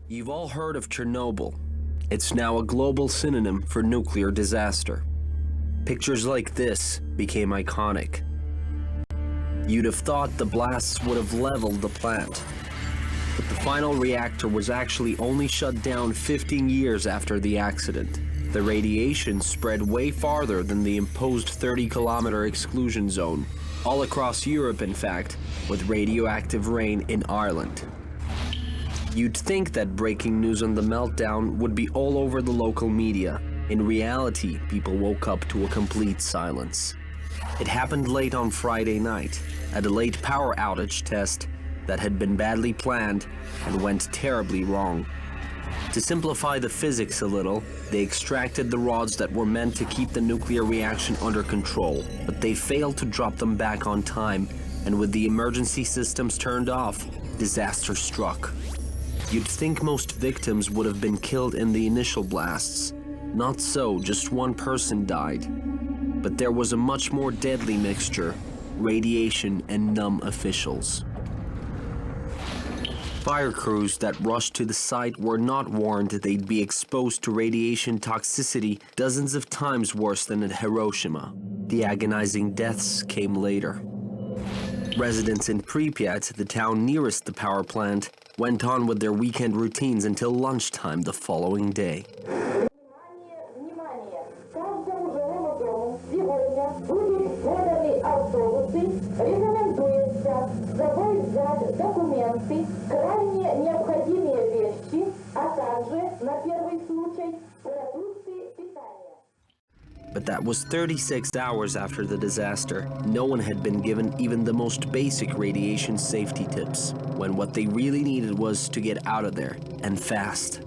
You've all heard of Chernobyl. It's now a global synonym for nuclear disaster. Pictures like this became iconic. You'd have thought the blasts would have leveled the plant. But the final reactor was actually only shut down 15 years after the accident. The radiation spread way farther than the imposed 30-kilometer exclusion zone, all across Europe in fact, with radioactive rain in Ireland. You'd think that breaking news on the meltdown would be all over the local media. In reality, people woke up to a complete silence. It happened late on Friday night, at a late power outage test that had been badly planned and went terribly wrong. To simplify the physics a little, they extracted the rods that were meant to keep the nuclear reaction under control, but they failed to drop them back on time, and with the emergency systems turned off, disaster struck. You'd think most victims would have been killed in the initial blasts. Not so, just one person died. But there was a much more deadly mixture: radiation and numb officials. Fire crews that rushed to the site were not warned they'd be exposed to radiation toxicity dozens of times worse than at Hiroshima. The agonizing deaths came later. Residents in Pripyat, the town nearest the power plant, went on with their weekend routines until lunchtime the following day. But that was 36 hours after the disaster. No one had been given even the most basic radiation safety tips, when what they really needed was to get out of there, and fast.